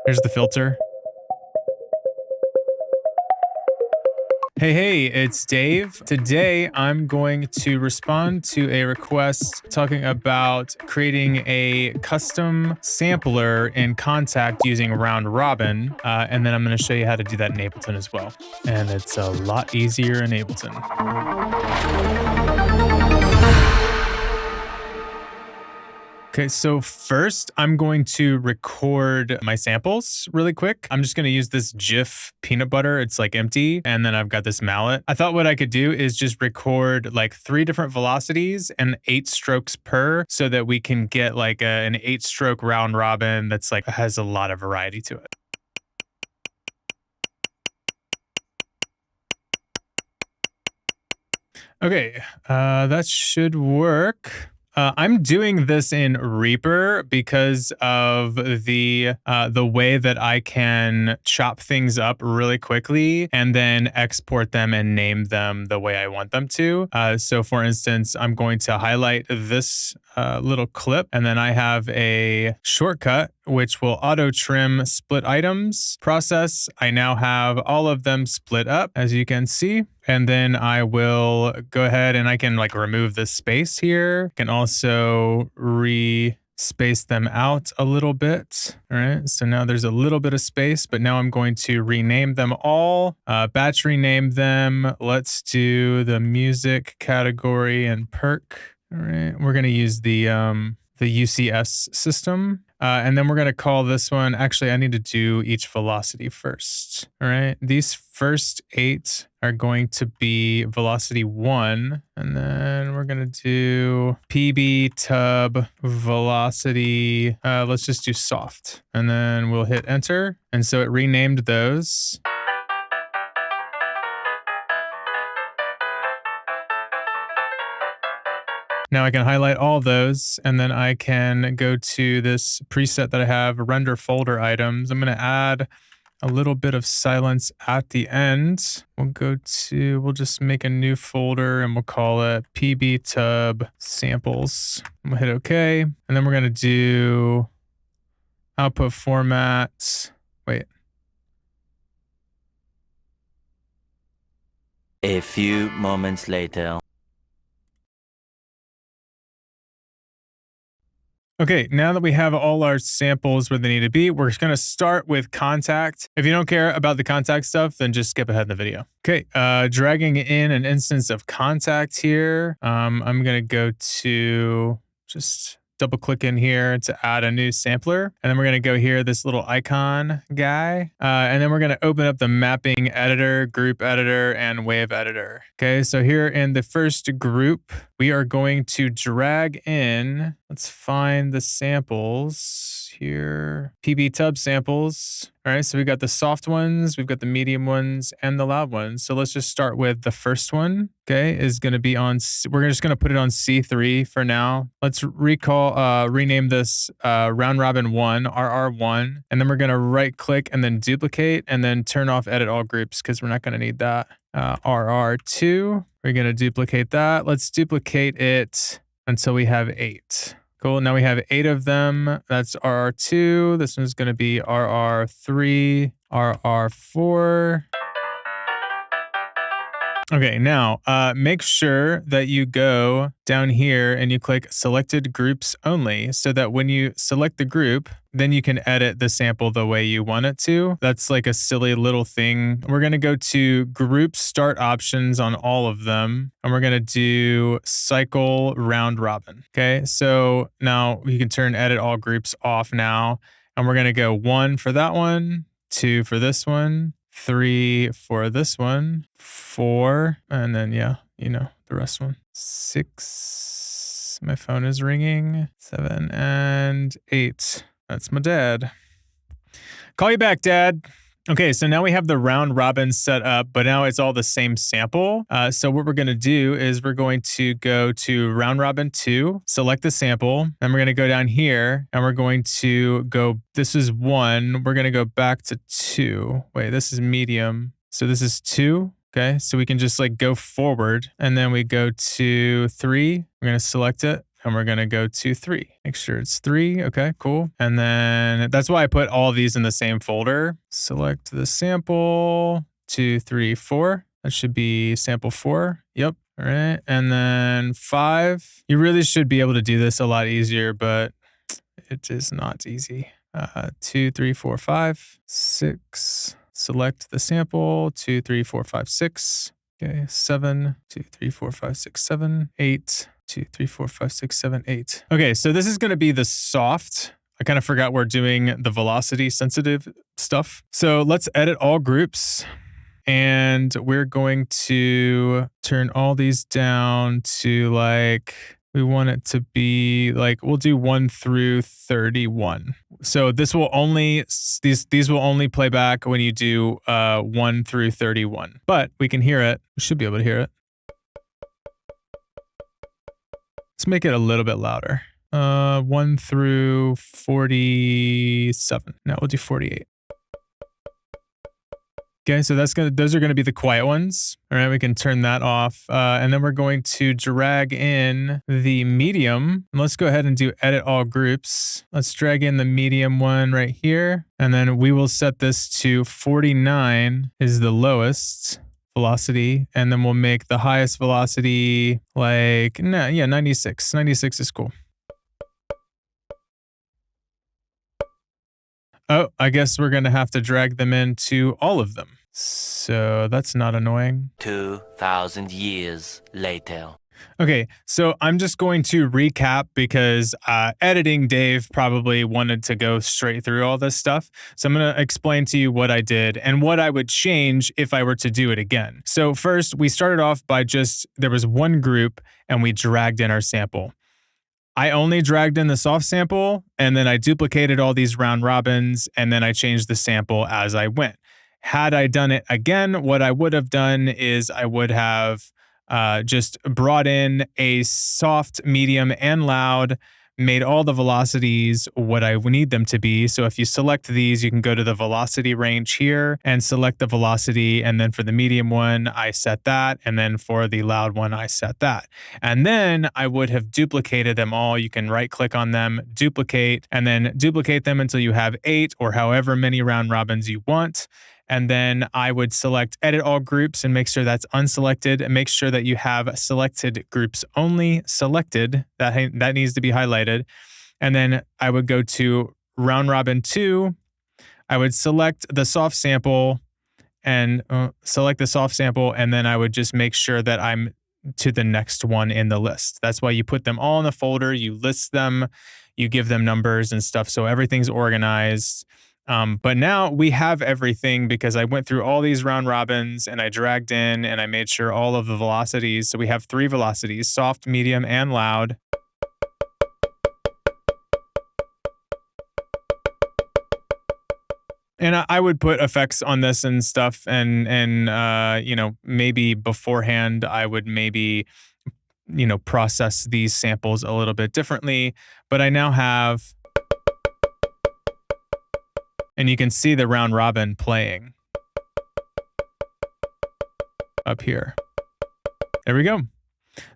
Here's the filter. Hey, it's Dave. Today, I'm going to respond to a request talking about creating a custom sampler in Kontakt using round robin. And then I'm going to show you how to do that in Ableton as well. And it's a lot easier in Ableton. Okay, so first I'm going to record my samples really quick. I'm just going to use this GIF peanut butter. It's like empty. And then I've got this mallet. I thought what I could do is just record like 3 different velocities and 8 strokes per so that we can get like an 8-stroke round robin that's like has a lot of variety to it. Okay, that should work. I'm doing this in Reaper because of the way that I can chop things up really quickly and then export them and name them the way I want them to. So for instance, I'm going to highlight this little clip, and then I have a shortcut which will auto trim split items process. I now have all of them split up, as you can see. And then I will go ahead and I can like remove this space here. Can also space them out a little bit. All right, so now there's a little bit of space, but now I'm going to rename them all, batch rename them. Let's do the music category and perk. All right, we're gonna use the UCS system. And then we're going to call this one, actually, I need to do each velocity first. All right. These first 8 are going to be velocity 1. And then we're going to do PB tub velocity. Let's just do soft. And then we'll hit enter. And so it renamed those. Now I can highlight all those, and then I can go to this preset that I have, render folder items. I'm going to add a little bit of silence at the end. We'll just make a new folder and we'll call it PB Tub Samples. We'll hit OK. And then we're going to do output format. Wait. A few moments later. Okay, now that we have all our samples where they need to be, we're going to start with Kontakt. If you don't care about the Kontakt stuff, then just skip ahead in the video. Okay, dragging in an instance of Kontakt here. I'm going to go to just double click in here to add a new sampler. And then we're going to go here, this little icon guy. And then we're going to open up the mapping editor, group editor, and wave editor. Okay, so here in the first group, we are going to drag in, let's find the samples here, PB tub samples. All right, so we've got the soft ones, we've got the medium ones, and the loud ones. So let's just start with the first one, okay, is going to be on, we're just going to put it on C3 for now. Let's rename this round robin 1, RR1, and then we're going to right click and then duplicate and then turn off edit all groups because we're not going to need that. RR2, we're going to duplicate that. Let's duplicate it until we have 8. Cool. Now we have 8 of them. That's RR2. This one's going to be RR3, RR4. Okay, now make sure that you go down here and you click selected groups only so that when you select the group, then you can edit the sample the way you want it to. That's like a silly little thing. We're going to go to group start options on all of them, and we're going to do cycle round robin. Okay, so now you can turn edit all groups off now, and we're going to go 1 for that one, 2 for this one, 3 for this one, 4, and then, yeah, you know, the rest one. 6, my phone is ringing, 7, and 8. That's my dad. Call you back, Dad. Okay, so now we have the round robin set up, but now it's all the same sample. So what we're going to do is we're going to go to round robin 2, select the sample, and we're going to go down here and we're going to go, this is 1, we're going to go back to 2. Wait, this is medium. So this is 2. Okay, so we can just like go forward and then we go to 3. We're going to select it and we're going to go to 3. Make sure it's 3. Okay, cool. And then that's why I put all these in the same folder. Select the sample, 2, 3, 4. That should be sample 4. Yep. All right. And then 5. You really should be able to do this a lot easier, but it is not easy. 2, 3, 4, 5, 6. Select the sample, 2, 3, 4, 5, 6. Okay, 7, 2, 3, 4, 5, 6, 7, 8, 2, 3, 4, 5, 6, 7, 8. Okay, so this is going to be the soft. I kind of forgot we're doing the velocity sensitive stuff. So let's edit all groups. And we're going to turn all these down to like, we want it to be like, we'll do 1 through 31. So this will only, these will only play back when you do 1 through 31. But we can hear it. We should be able to hear it. Let's make it a little bit louder. 1 through 47. No, we'll do 48. Okay, so those are gonna be the quiet ones. All right, we can turn that off. And then we're going to drag in the medium. And let's go ahead and do edit all groups. Let's drag in the medium one right here. And then we will set this to 49 is the lowest velocity. And then we'll make the highest velocity like, 96. 96 is cool. Oh, I guess we're gonna have to drag them into all of them. So that's not annoying. 2,000 years later. Okay, so I'm just going to recap because editing Dave probably wanted to go straight through all this stuff. So I'm going to explain to you what I did and what I would change if I were to do it again. So first, we started off by there was one group and we dragged in our sample. I only dragged in the soft sample and then I duplicated all these round robins and then I changed the sample as I went. Had I done it again, what I would have done is I would have just brought in a soft, medium, and loud, made all the velocities what I need them to be. So if you select these, you can go to the velocity range here and select the velocity. And then for the medium one, I set that. And then for the loud one, I set that. And then I would have duplicated them all. You can right click on them, duplicate, and then duplicate them until you have 8 or however many round robins you want. And then I would select edit all groups and make sure that's unselected and make sure that you have selected groups only selected. That needs to be highlighted. And then I would go to round robin 2. I would select the soft sample and and then I would just make sure that I'm to the next one in the list. That's why you put them all in the folder, you list them, you give them numbers and stuff. So everything's organized. But now we have everything because I went through all these round robins and I dragged in and I made sure all of the velocities. So we have 3 velocities, soft, medium, and loud. And I would put effects on this and stuff and you know, maybe beforehand I would maybe, you know, process these samples a little bit differently, but I now have. And you can see the round robin playing up here. There we go.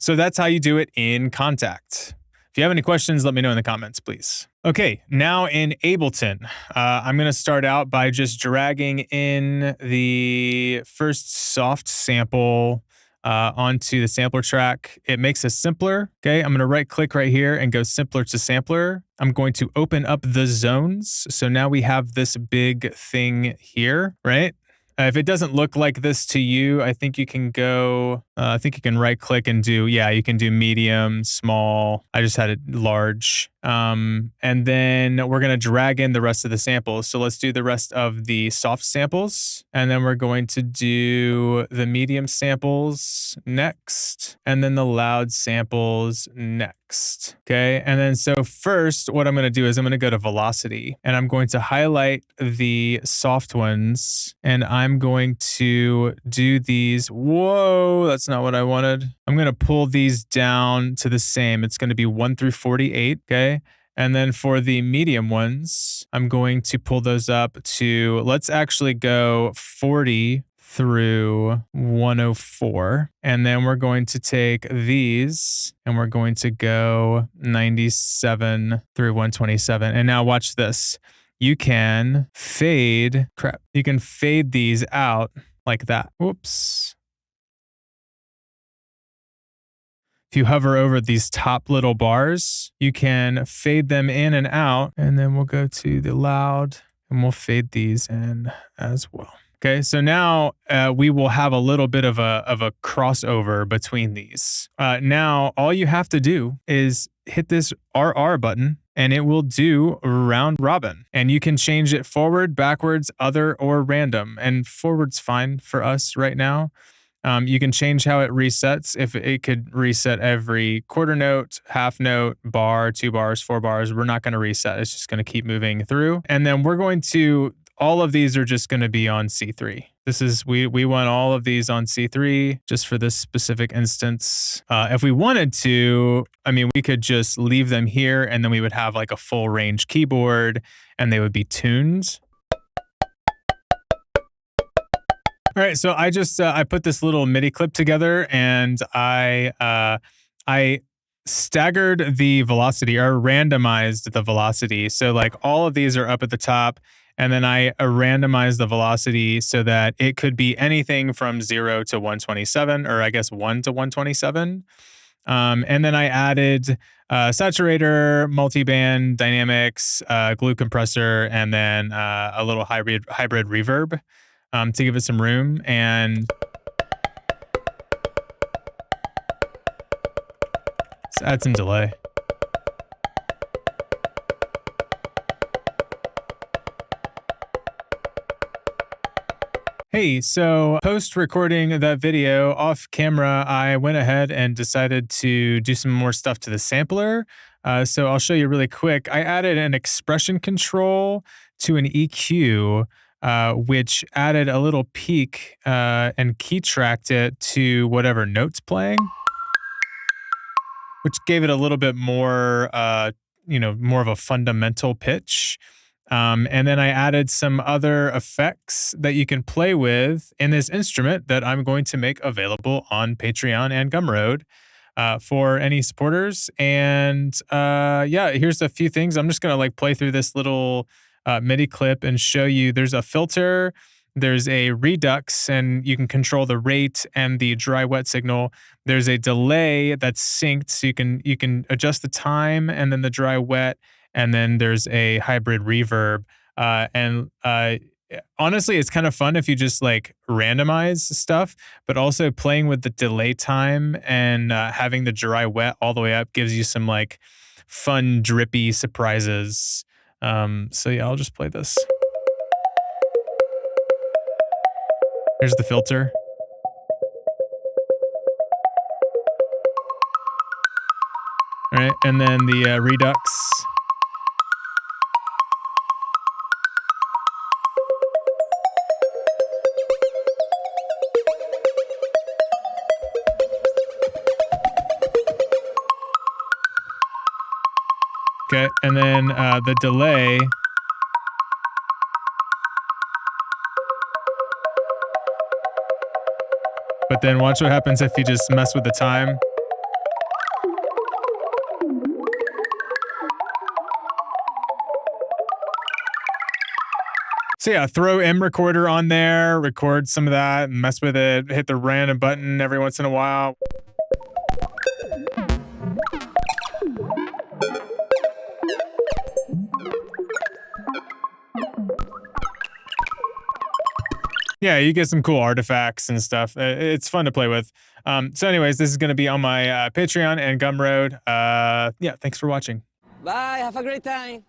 So that's how you do it in Kontakt. If you have any questions, let me know in the comments, please. Okay, now in Ableton, I'm going to start out by just dragging in the first soft sample onto the sampler track. It makes it simpler. Okay, I'm going to right click right here and go simpler to sampler. I'm going to open up the zones. So now we have this big thing here, right? If it doesn't look like this to you, I think you can go, I think you can right click and do, yeah, you can do medium, small. I just had it large. And then we're going to drag in the rest of the samples. So let's do the rest of the soft samples. And then we're going to do the medium samples next. And then the loud samples next. Okay. And then so first, what I'm going to do is I'm going to go to velocity and I'm going to highlight the soft ones and I'm going to do these. Whoa, that's not what I wanted. I'm going to pull these down to the same. It's going to be 1 through 48. Okay. And then for the medium ones, I'm going to pull those up to, let's actually go 40 through 104. And then we're going to take these and we're going to go 97 through 127. And now watch this. You can fade, you can fade these out like that. Whoops. If you hover over these top little bars, you can fade them in and out. And then we'll go to the loud and we'll fade these in as well. Okay, so now we will have a little bit of a crossover between these. Now, all you have to do is hit this RR button and it will do round robin. And you can change it forward, backwards, other, or random. And forward's fine for us right now. You can change how it resets. If it could reset every quarter note, half note, bar, 2 bars, 4 bars, we're not going to reset. It's just going to keep moving through. And then we're going to, all of these are just going to be on C3. This is, we want all of these on C3 just for this specific instance. If we wanted to, I mean, we could just leave them here and then we would have like a full range keyboard and they would be tuned. All right, so I just I put this little MIDI clip together and I staggered the velocity or randomized the velocity. So like all of these are up at the top and then I randomized the velocity so that it could be anything from 0 to 127 or I guess 1 to 127. And then I added saturator, multiband dynamics, glue compressor, and then a little hybrid reverb. To give it some room and let's add some delay. Hey, so post recording that video off camera, I went ahead and decided to do some more stuff to the sampler. So I'll show you really quick. I added an expression control to an EQ, which added a little peak and key tracked it to whatever note's playing, which gave it a little bit more, more of a fundamental pitch. And then I added some other effects that you can play with in this instrument that I'm going to make available on Patreon and Gumroad for any supporters. And yeah, here's a few things. I'm just going to like play through this little MIDI clip and show you there's a filter, there's a redux, and you can control the rate and the dry wet signal. There's a delay that's synced, so you can adjust the time and then the dry wet, and then there's a hybrid reverb. Honestly, it's kind of fun if you just like randomize stuff, but also playing with the delay time and having the dry wet all the way up gives you some like fun drippy surprises. So yeah, I'll just play this. Here's the filter. All right, and then the redux. Okay, and then the delay. But then watch what happens if you just mess with the time. So yeah, throw M recorder on there, record some of that and mess with it, hit the random button every once in a while. Yeah, you get some cool artifacts and stuff. It's fun to play with. So anyways, this is going to be on my Patreon and Gumroad. Yeah, thanks for watching. Bye, have a great time.